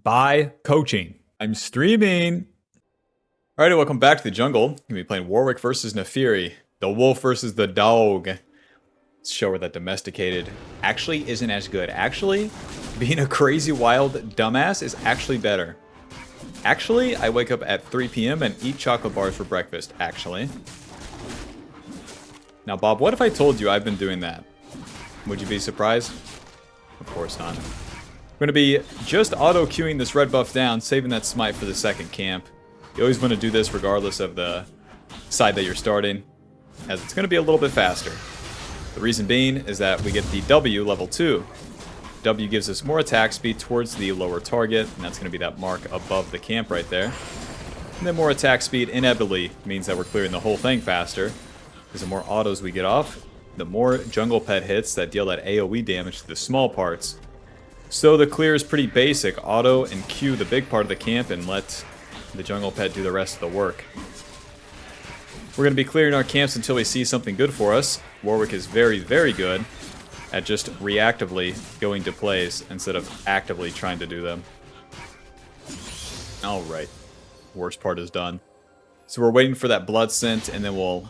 by coaching. I'm streaming. Alrighty, welcome back to the jungle. I'm gonna be playing Warwick versus Neferi. The wolf versus the dog. Let's show her that domesticated actually isn't as good. Actually, being a crazy wild dumbass is actually better. Actually, I wake up at 3 p.m. and eat chocolate bars for breakfast, actually. Now, Bob, what if I told you I've been doing that? Would you be surprised? Of course not. We're going to be just auto-queuing this red buff down, saving that smite for the second camp. You always want to do this regardless of the side that you're starting, as it's going to be a little bit faster. The reason being is that we get the W level 2. W gives us more attack speed towards the lower target, and that's going to be that mark above the camp right there. And then more attack speed inevitably means that we're clearing the whole thing faster, because the more autos we get off, the more jungle pet hits that deal that AoE damage to the small parts. So the clear is pretty basic. Auto and Q the big part of the camp and let the jungle pet do the rest of the work. We're going to be clearing our camps until we see something good for us. Warwick is very, very good at just reactively going to plays instead of actively trying to do them. Alright. Worst part is done. So we're waiting for that blood scent and then we'll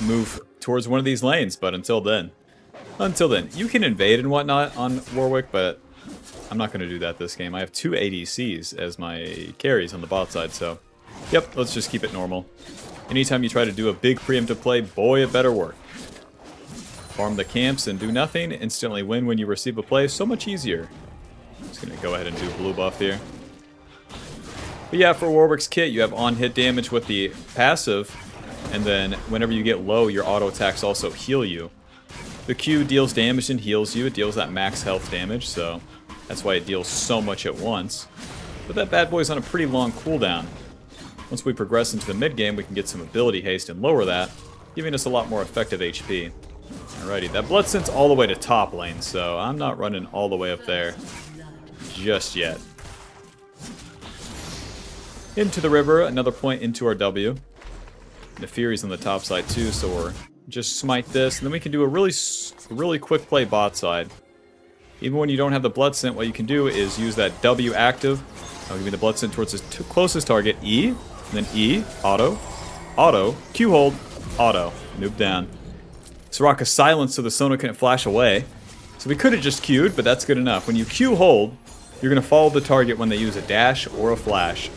move towards one of these lanes. But until then, you can invade and whatnot on Warwick, but I'm not going to do that this game. I have 2 ADCs as my carries on the bot side, so yep, let's just keep it normal. Anytime you try to do a big preemptive play, boy, it better work. Farm the camps and do nothing, instantly win when you receive a play, so much easier. Just going to go ahead and do blue buff here. But yeah, for Warwick's kit, you have on-hit damage with the passive, and then whenever you get low, your auto attacks also heal you. The Q deals damage and heals you. It deals that max health damage, so that's why it deals so much at once. But that bad boy's on a pretty long cooldown. Once we progress into the mid-game, we can get some ability haste and lower that, giving us a lot more effective HP. Alrighty, that blood scent's all the way to top lane, so I'm not running all the way up there just yet. Into the river, another point into our W. Neferi's on the top side too, so we're just smite this, and then we can do a really quick play bot side. Even when you don't have the blood scent, what you can do is use that W active. I'll give you the blood scent towards his closest target, E, and then E, auto, auto, Q hold, auto, noob down. Soraka silence so the Sona couldn't flash away. So we could have just Q'd, but that's good enough. When you Q hold, you're going to follow the target when they use a dash or a flash.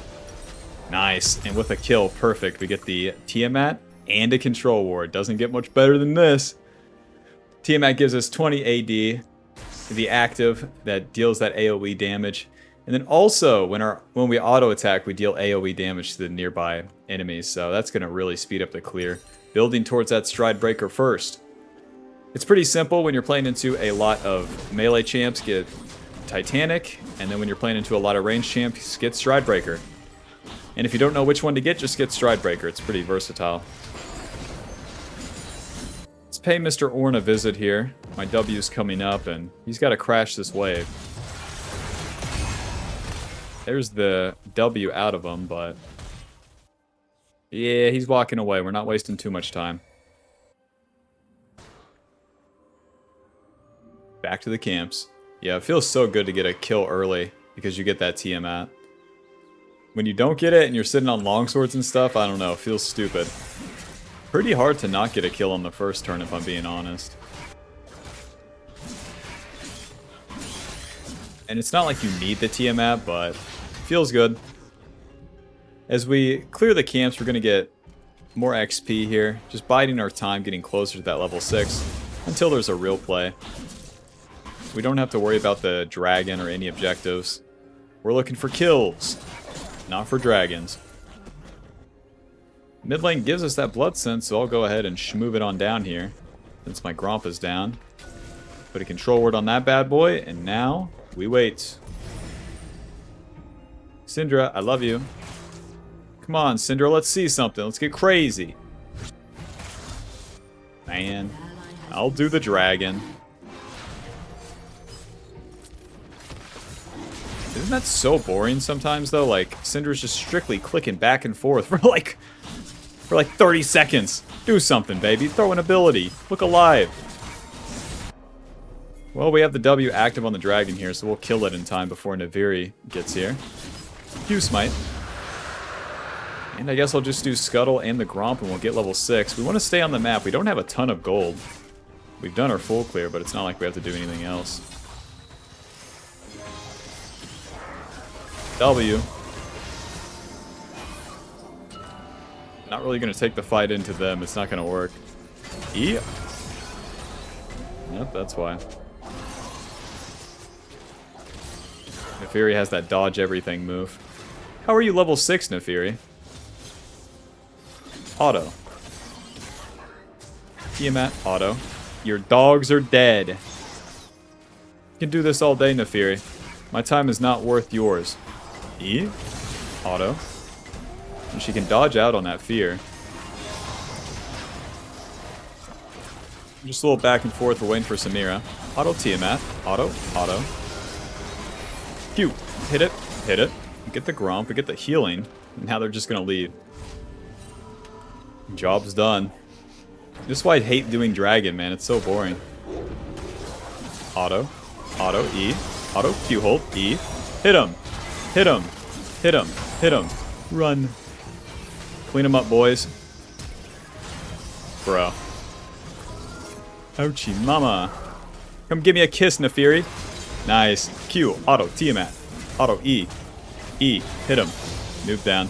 Nice, and with a kill, perfect. We get the Tiamat and a control ward. Doesn't get much better than this. Tiamat gives us 20 AD, the active that deals that AoE damage. And then also, when we auto attack, we deal AoE damage to the nearby enemies. So that's going to really speed up the clear. Building towards that stridebreaker first. It's pretty simple when you're playing into a lot of melee champs, get Titanic. And then when you're playing into a lot of ranged champs, get stridebreaker. And if you don't know which one to get, just get stridebreaker. It's pretty versatile. Let's pay Mr. Ornn a visit here. My W's coming up, and he's got to crash this wave. There's the W out of him, but yeah, he's walking away. We're not wasting too much time. Back to the camps. Yeah, it feels so good to get a kill early because you get that Tiamat. When you don't get it and you're sitting on longswords and stuff, I don't know, it feels stupid. Pretty hard to not get a kill on the first turn, if I'm being honest. And it's not like you need the Tiamat, but it feels good. As we clear the camps, we're going to get more XP here. Just biding our time, getting closer to that level 6 until there's a real play. We don't have to worry about the dragon or any objectives. We're looking for kills, not for dragons. Mid lane gives us that blood scent, so I'll go ahead and move it on down here. Since my Gromp is down. Put a control word on that bad boy, and now we wait. Syndra, I love you. Come on, Syndra, let's see something. Let's get crazy. Man, I'll do the dragon. Isn't that so boring sometimes, though? Like, Syndra's just strictly clicking back and forth for like 30 seconds. Do something, baby. Throw an ability. Look alive. Well, we have the W active on the dragon here, so we'll kill it in time before Naviri gets here. Q smite. And I guess I'll just do Scuttle and the Gromp and we'll get level 6. We want to stay on the map. We don't have a ton of gold. We've done our full clear, but it's not like we have to do anything else. W. Not really going to take the fight into them. It's not going to work. E. Yep, that's why. Nefiri has that dodge everything move. How are you level 6, Nefiri? Auto. Tiamat, auto. Your dogs are dead. You can do this all day, Nefiri. My time is not worth yours. E. Auto. And she can dodge out on that fear. Just a little back and forth. We're waiting for Samira. Auto Tiamat. Auto. Auto. Q. Hit it. Hit it. We get the Gromp. We get the healing. And now they're just going to leave. Job's done. This is why I hate doing Dragon, man. It's so boring. Auto. Auto. E. Auto. Q hold. E. Hit him. Hit him. Hit him. Hit him. Run. Clean him up, boys. Bro. Ouchie mama. Come give me a kiss, Nefiri. Nice. Q. Auto. Tiamat. Auto. E. E. Hit him. Move down.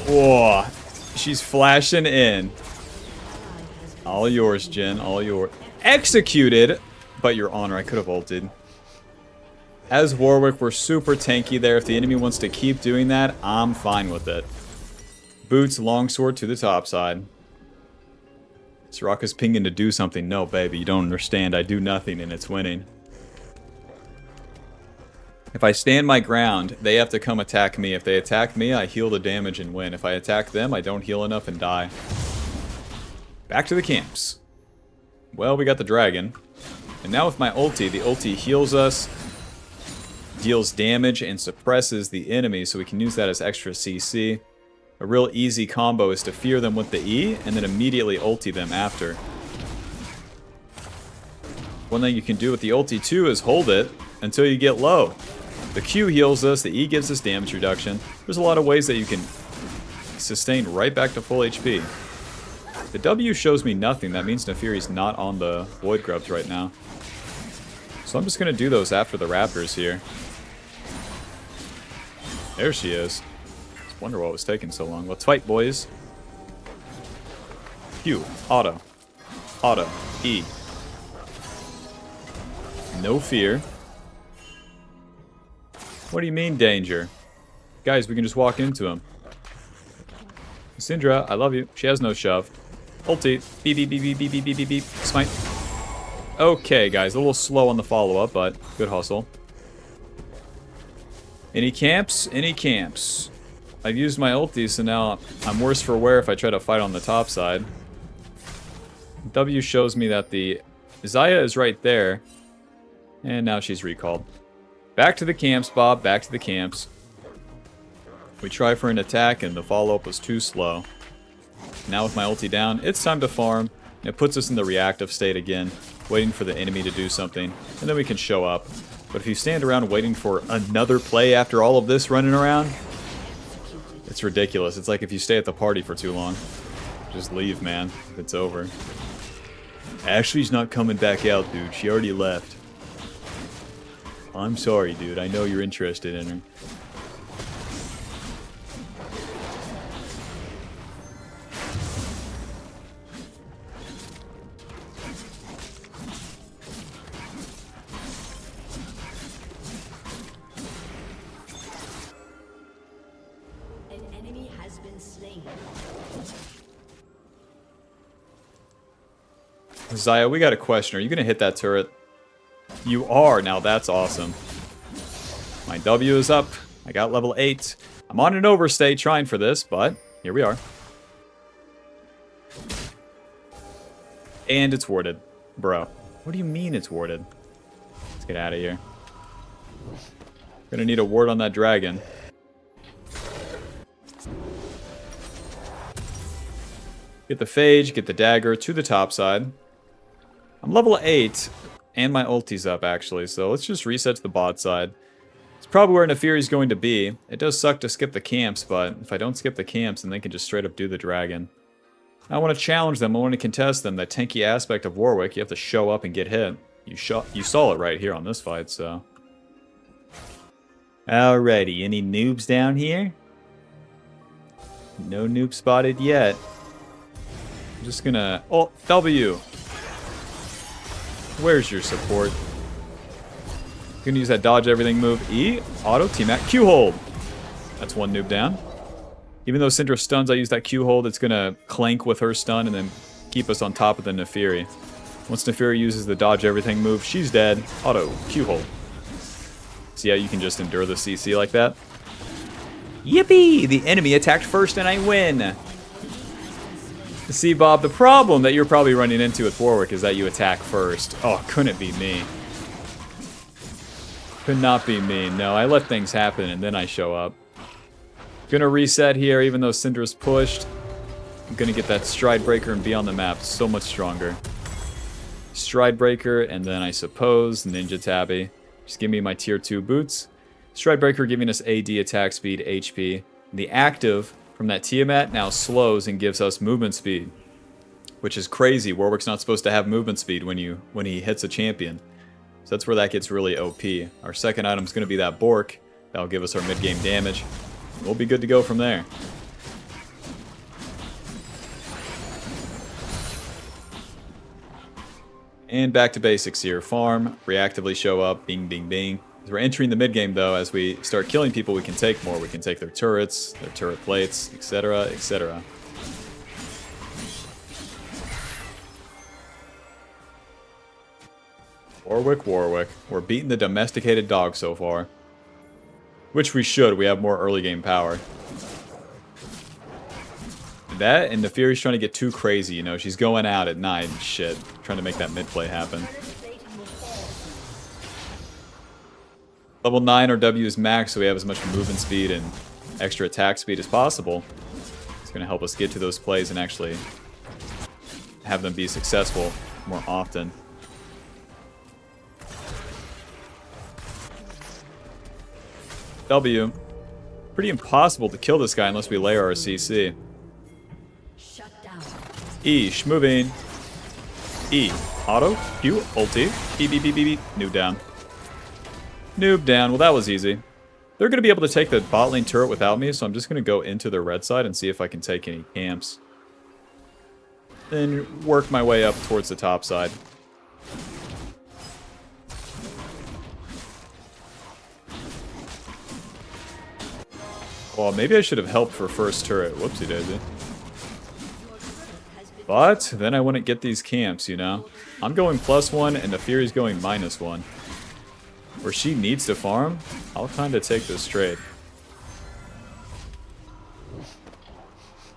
Whoa. She's flashing in. All yours, Jin. All yours. Executed. But your honor. I could have ulted. As Warwick, we're super tanky there. If the enemy wants to keep doing that, I'm fine with it. Boots, longsword to the top side. Soraka's pinging to do something. No, baby, you don't understand. I do nothing and it's winning. If I stand my ground, they have to come attack me. If they attack me, I heal the damage and win. If I attack them, I don't heal enough and die. Back to the camps. Well, we got the dragon. And now with my ulti, the ulti heals us, deals damage, and suppresses the enemy, so we can use that as extra CC. A real easy combo is to fear them with the E, and then immediately ulti them after. One thing you can do with the ulti too is hold it until you get low. The Q heals us, the E gives us damage reduction. There's a lot of ways that you can sustain right back to full HP. The W shows me nothing. That means Nefiri's not on the Void Grubs right now. So I'm just going to do those after the Raptors here. There she is. Just wonder what was taking so long. Let's fight, boys. Q. Auto. Auto. E. No fear. What do you mean, danger? Guys, we can just walk into him. Syndra, I love you. She has no shove. Ulti. Beep, beep, beep, beep, beep, beep, beep, beep, beep. Smite. Okay, guys. A little slow on the follow-up, but good hustle. Any camps? Any camps? I've used my ulti, so now I'm worse for wear if I try to fight on the top side. W shows me that the Xayah is right there. And now she's recalled. Back to the camps, Bob. Back to the camps. We try for an attack, and the follow-up was too slow. Now with my ulti down, it's time to farm. It puts us in the reactive state again, waiting for the enemy to do something, and then we can show up. But if you stand around waiting for another play after all of this running around, it's ridiculous. It's like if you stay at the party for too long. Just leave, man. It's over. Ashley's not coming back out, dude. She already left. I'm sorry, dude. I know you're interested in her. An enemy has been slain. Xayah, we got a question. Are you going to hit that turret? You are. Now that's awesome. My W is up. I got level 8. I'm on an overstay trying for this, but here we are. And it's warded. Bro. What do you mean it's warded? Let's get out of here. Gonna need a ward on that dragon. Get the Phage, get the dagger to the top side. I'm level 8, and my ulti's up, actually, so let's just reset to the bot side. It's probably where Neferi's going to be. It does suck to skip the camps, but if I don't skip the camps, then they can just straight up do the dragon. I want to challenge them, I want to contest them. That tanky aspect of Warwick, you have to show up and get hit. You saw it right here on this fight, so... Alrighty, any noobs down here? No noob spotted yet. I'm just gonna... Oh, W! Where's your support? Gonna use that dodge everything move. E, auto, T-Mac, Q hold! That's one noob down. Even though Syndra stuns, I use that Q hold. It's gonna clank with her stun and then keep us on top of the Neferi. Once Neferi uses the dodge everything move, she's dead. Auto, Q hold. See how you can just endure the CC like that? Yippee! The enemy attacked first and I win! See, Bob, the problem that you're probably running into with Warwick is that you attack first. Oh, couldn't be me. Could not be me. No, I let things happen and then I show up. Gonna reset here, even though Syndra's pushed. I'm gonna get that stridebreaker and be on the map so much stronger. Stridebreaker, and then I suppose Ninja Tabby. Just give me my tier 2 boots. Stridebreaker giving us AD attack speed, HP. The active from that Tiamat now slows and gives us movement speed. Which is crazy. Warwick's not supposed to have movement speed when he hits a champion. So that's where that gets really OP. Our second item is going to be that bork. That'll give us our mid-game damage. We'll be good to go from there. And back to basics here. Farm, reactively show up, bing, bing, bing. As we're entering the mid-game, though, as we start killing people, we can take more. We can take their turrets, their turret plates, etc., etc. Warwick, Warwick. We're beating the domesticated dog so far. Which we should. We have more early game power. That and Neferi's trying to get too crazy, you know. She's going out at night and shit. Trying to make that mid play happen. Level 9, our W is max, so we have as much movement speed and extra attack speed as possible. It's going to help us get to those plays and actually have them be successful more often. W. Pretty impossible to kill this guy unless we layer our CC. E, moving. E, auto, Q, ulti, B, B, B, B, B, noob down. Noob down, well that was easy. They're going to be able to take the bot lane turret without me, so I'm just going to go into the red side and see if I can take any camps. Then work my way up towards the top side. Well, maybe I should have helped for first turret. Whoopsie daisy. But then I wouldn't get these camps, you know? I'm going +1 and Neferi's going -1. Where she needs to farm, I'll kind of take this trade.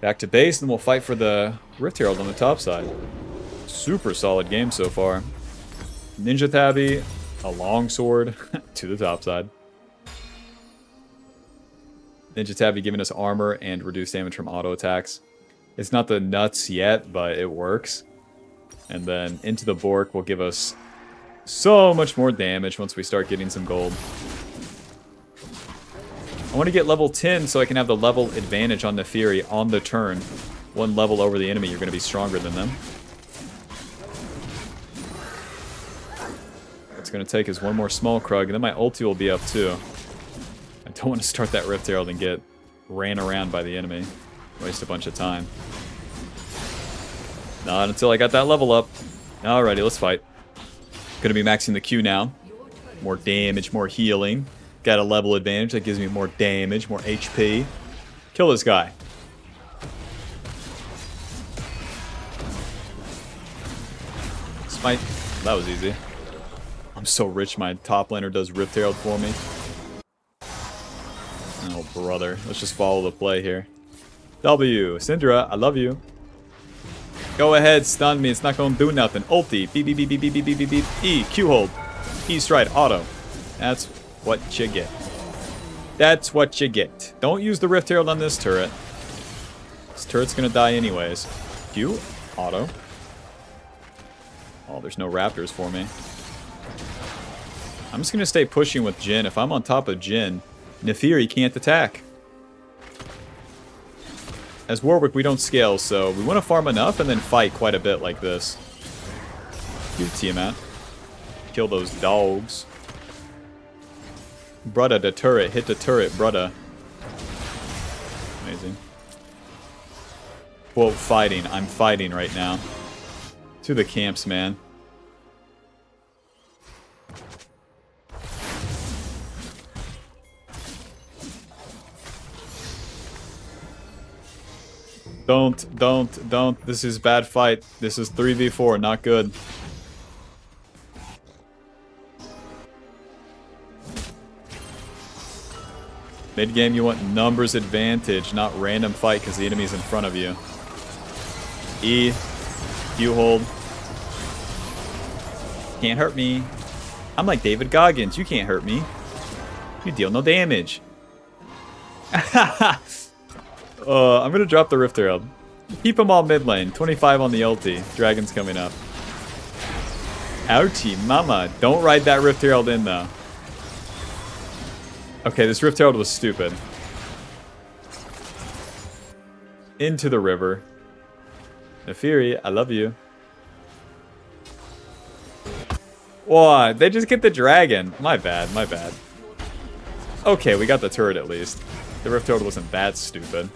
Back to base, and we'll fight for the Rift Herald on the top side. Super solid game so far. Ninja Tabby, a longsword to the top side. Ninja Tabby giving us armor and reduced damage from auto attacks. It's not the nuts yet, but it works. And then into the bork will give us so much more damage once we start getting some gold. I want to get level 10 so I can have the level advantage on Neferi on the turn. One level over the enemy, you're going to be stronger than them. What's going to take is one more small Krug, and then my ulti will be up too. I don't want to start that Rift Herald and get ran around by the enemy. Waste a bunch of time. Not until I got that level up. Alrighty, let's fight. Gonna be maxing the Q now. More damage, more healing. Got a level advantage that gives me more damage, more HP. Kill this guy. Smite. That was easy. I'm so rich my top laner does Rift Herald for me. Oh, brother. Let's just follow the play here. W. Syndra, I love you. Go ahead, stun me. It's not going to do nothing. Ulti. B, B, B, B, B, B, B, B, B. E. Q hold. E stride. Auto. That's what you get. That's what you get. Don't use the Rift Herald on this turret. This turret's going to die anyways. Q. Auto. Oh, there's no raptors for me. I'm just going to stay pushing with Jhin. If I'm on top of Jhin, Nefiri can't attack. As Warwick, we don't scale, so we want to farm enough and then fight quite a bit like this. Get Tiamat. Kill those dogs. Brudda the turret. Hit the turret, brudda. Amazing. Quote, fighting. I'm fighting right now. To the camps, man. Don't. This is bad fight. This is 3v4, not good. Mid game, you want numbers advantage, not random fight because the enemy's in front of you. E, Q hold. Can't hurt me. I'm like David Goggins. You can't hurt me. You deal no damage. I'm gonna drop the Rift Herald. Keep them all mid lane. 25 on the ulti. Dragon's coming up. Ouchie, mama. Don't ride that Rift Herald in, though. Okay, this Rift Herald was stupid. Into the river. Nefiri, I love you. What? They just get the dragon. My bad, my bad. Okay, we got the turret at least. The Rift Herald wasn't that stupid.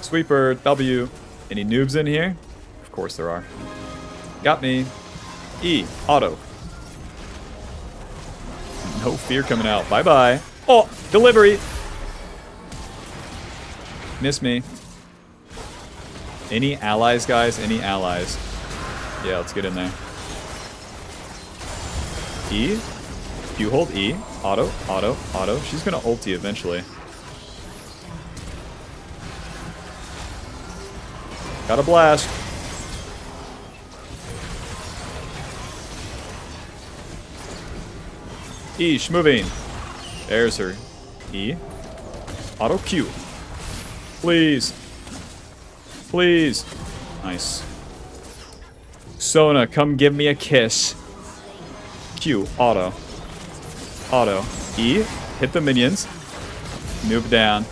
Sweeper, W. Any noobs in here? Of course there are. Got me. E, auto. No fear coming out. Bye-bye. Oh, delivery. Miss me. Any allies, guys? Any allies? Yeah, let's get in there. E. Q hold E. Auto, auto, auto. She's gonna ulti eventually. Got a blast. E, moving. There's her. E. Auto Q. Please. Please. Nice. Sona, come give me a kiss. Q. Auto. Auto. E. Hit the minions. Noob down.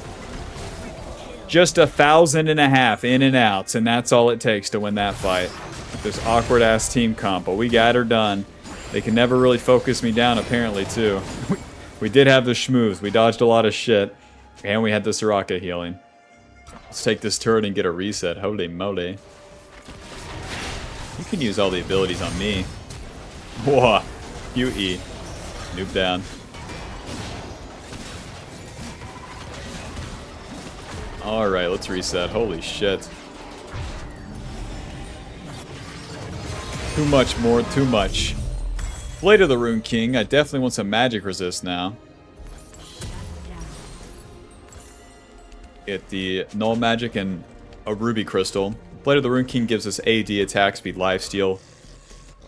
Just 1,500 in and outs, and that's all it takes to win that fight. With this awkward-ass team comp, but we got her done. They can never really focus me down, apparently, too. We did have the schmooze. We dodged a lot of shit, and we had the Soraka healing. Let's take this turret and get a reset. Holy moly. You can use all the abilities on me. Whoa. UE. Noob down. Alright, let's reset. Holy shit. Too much, more, too much. Blade of the Rune King. I definitely want some magic resist now. Get the null magic and a ruby crystal. Blade of the Rune King gives us AD, attack speed, lifesteal,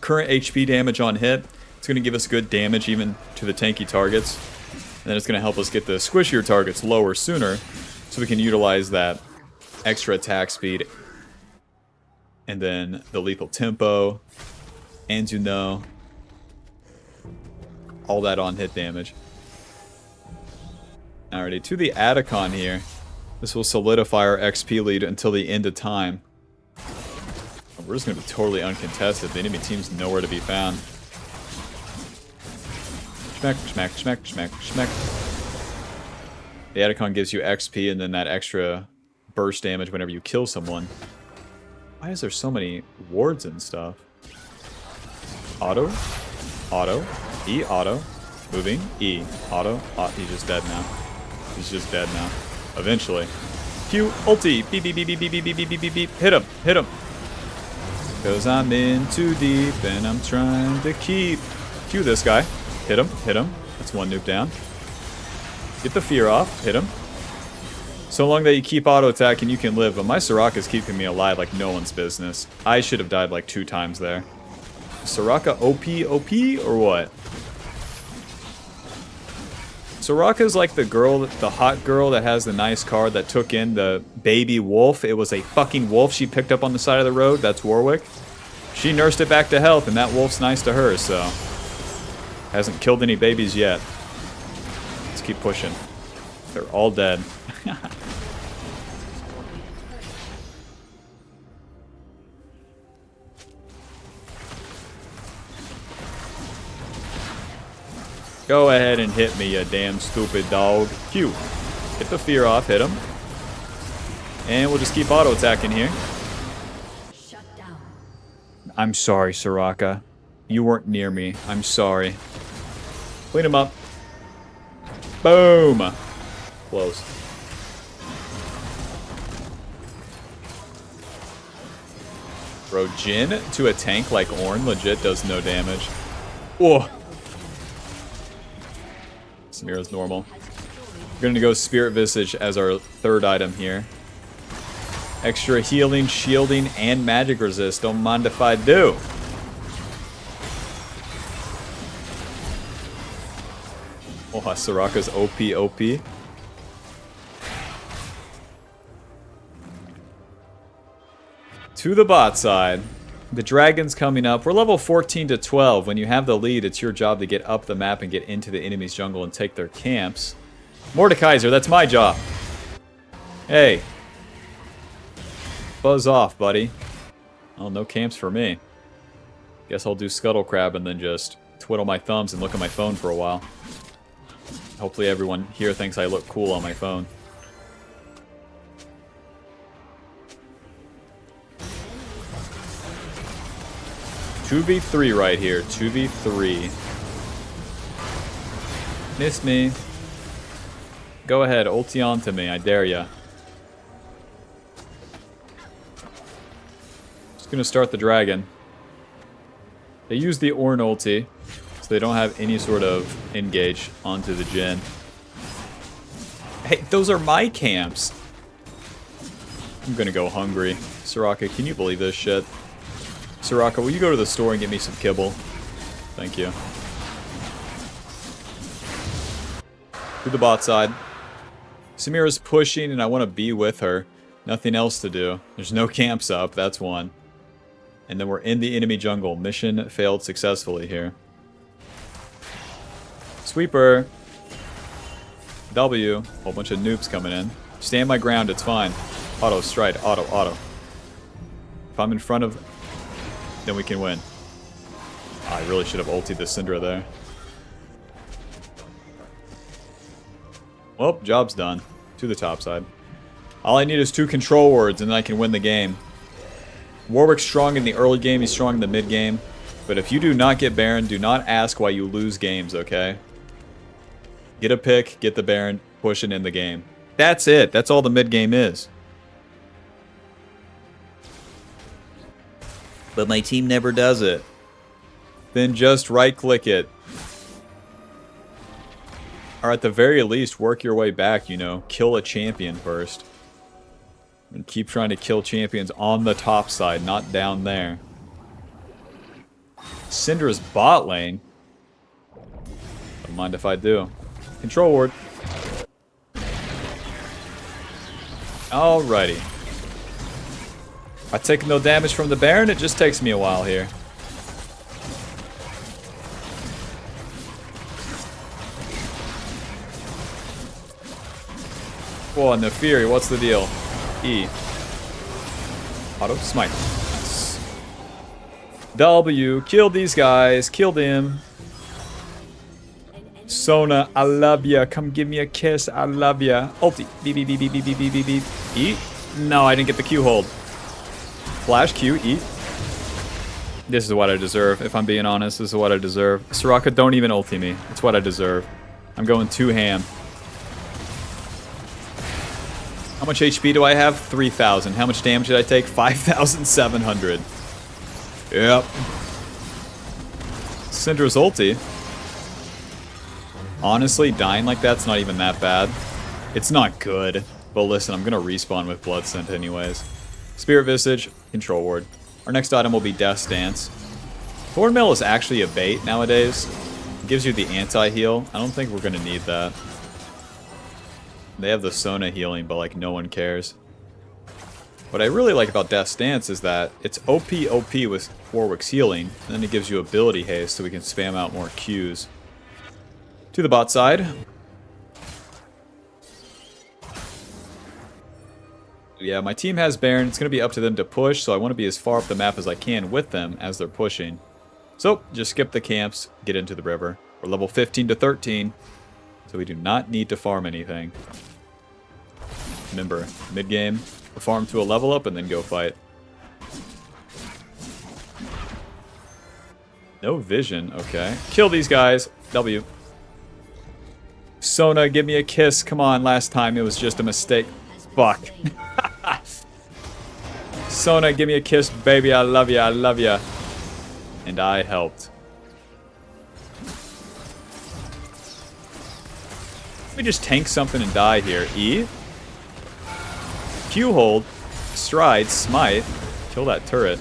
current HP damage on hit. It's going to give us good damage even to the tanky targets. And then it's going to help us get the squishier targets lower sooner, so we can utilize that extra attack speed. And then the lethal tempo. And you know, all that on hit damage. Alrighty, to the Atacon here. This will solidify our XP lead until the end of time. We're just going to be totally uncontested. The enemy team's nowhere to be found. Schmack, schmack, schmack, schmack, schmack. The Atacon gives you XP and then that extra burst damage whenever you kill someone. Why is there so many wards and stuff? Auto. Auto. E, auto. Moving. E, auto. He's just dead now. He's just dead now. Eventually. Q, ulti. Beep, beep, beep, beep, beep, beep, beep, beep, beep, beep. Hit him. Hit him. Because I'm in too deep and I'm trying to keep. Q this guy. Hit him. Hit him. That's one nuke down. Get the fear off. Hit him. So long that you keep auto attacking, you can live. But my Soraka's keeping me alive like no one's business. I should have died like 2 times there. Soraka OP or what? Soraka's like the girl, the hot girl that has the nice car that took in the baby wolf. It was a fucking wolf she picked up on the side of the road. That's Warwick. She nursed it back to health, and that wolf's nice to her, so... Hasn't killed any babies yet. Let's keep pushing. They're all dead. Go ahead and hit me, you damn stupid dog. Q. Get the fear off, hit him. And we'll just keep auto-attacking here. Shut down. I'm sorry, Soraka. You weren't near me. I'm sorry. Clean him up. Boom! Close. Bro, Jin to a tank like Ornn legit does no damage. Whoa. Samira's normal. We're gonna go Spirit Visage as our third item here. Extra healing, shielding, and magic resist. Don't mind if I do. Oh, Soraka's OP. To the bot side. The dragon's coming up. We're level 14 to 12. When you have the lead, it's your job to get up the map and get into the enemy's jungle and take their camps. Mordekaiser, that's my job. Hey. Buzz off, buddy. Oh, no camps for me. Guess I'll do Scuttle Crab and then just twiddle my thumbs and look at my phone for a while. Hopefully everyone here thinks I look cool on my phone. Two v 3 right here. 2v3. Miss me. Go ahead, ulti on to me. I dare ya. Just gonna start the dragon. They use the Ornn ulti, so they don't have any sort of engage onto the Jin. Hey, those are my camps. I'm gonna go hungry. Soraka, can you believe this shit? Soraka, will you go to the store and get me some kibble? Thank you. To the bot side. Samira's pushing and I want to be with her. Nothing else to do. There's no camps up, that's one. And then we're in the enemy jungle. Mission failed successfully here. Sweeper. W. Whole bunch of noobs coming in. Stand my ground, it's fine. Auto, stride, auto. If I'm in front of... then we can win. I really should have ultied the Syndra there. Well, job's done. To the top side. All I need is 2 control words and then I can win the game. Warwick's strong in the early game, he's strong in the mid game. But if you do not get Baron, do not ask why you lose games, okay? Get a pick, get the Baron, push it in the game. That's it. That's all the mid game is. But my team never does it. Then just right-click it. Or at the very least, work your way back, you know. Kill a champion first. And keep trying to kill champions on the top side, not down there. Syndra's bot lane. Don't mind if I do. Control ward. Alrighty. I take no damage from the Baron, it just takes me a while here. Whoa, and the Fury, what's the deal? E. Auto smite. Nice. W, killed these guys, killed him. Sona, I love ya. Come give me a kiss, I love ya. Ulti. Beep, beep, beep, beep, beep, beep, beep, beep, beep. E. No, I didn't get the Q hold. Flash, Q, E. This is what I deserve, if I'm being honest. This is what I deserve. Soraka, don't even ulti me. It's what I deserve. I'm going 2 ham. How much HP do I have? 3,000. How much damage did I take? 5,700. Yep. Syndra's ulti. Honestly, dying like that's not even that bad. It's not good. But listen, I'm going to respawn with Blood Scent anyways. Spirit Visage, Control Ward. Our next item will be Death's Dance. Thornmail is actually a bait nowadays. It gives you the anti-heal. I don't think we're going to need that. They have the Sona healing, but like no one cares. What I really like about Death's Dance is that it's OP with Warwick's healing, and then it gives you ability haste so we can spam out more Qs. To the bot side. Yeah, my team has Baron. It's going to be up to them to push, so I want to be as far up the map as I can with them as they're pushing. So, just skip the camps, get into the river. We're level 15 to 13, so we do not need to farm anything. Remember, mid-game, farm to a level up and then go fight. No vision, okay. Kill these guys. W. Sona, give me a kiss. Come on, last time it was just a mistake. Fuck. Sona, give me a kiss, baby. I love ya, I love ya. And I helped. Let me just tank something and die here. E. Q hold. Stride. Smite. Kill that turret.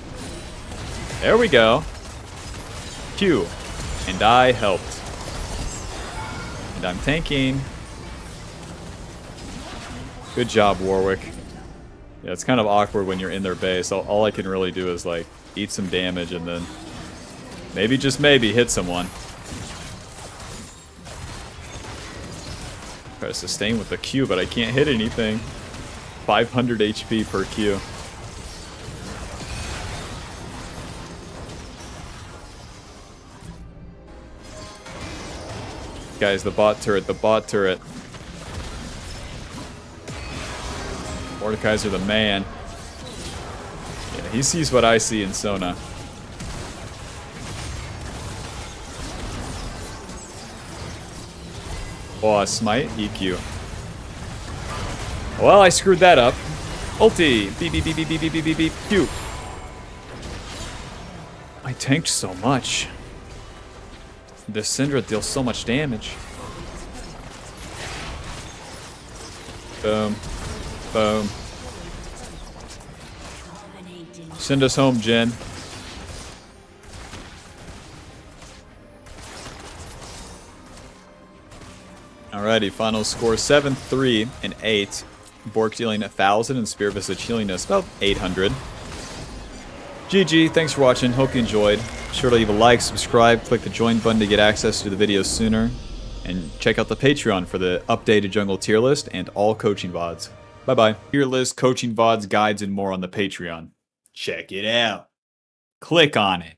There we go. Q. And I helped. And I'm tanking. Good job, Warwick. Yeah, it's kind of awkward when you're in their base. All I can really do is, like, eat some damage and then maybe, just maybe, hit someone. Try to sustain with the Q, but I can't hit anything. 500 HP per Q. Guys, the bot turret, the bot turret. Mordekaiser the man. Yeah, he sees what I see in Sona. Oh, smite, EQ. Well, I screwed that up. Ulti! Beep, beep, beep, beep, beep, beep, beep, beep, beep. Pew! I tanked so much. The Syndra deals so much damage. Boom. Boom. Send us home, Jen. Alrighty, final score 7, 3, and 8. Bork dealing 1,000 and Spear Visage healing us about 800. GG, thanks for watching, hope you enjoyed. Be sure to leave a like, subscribe, click the join button to get access to the videos sooner, and check out the Patreon for the updated jungle tier list and all coaching VODs. Bye bye. Tier list, coaching VODs, guides, and more on the Patreon. Check it out. Click on it.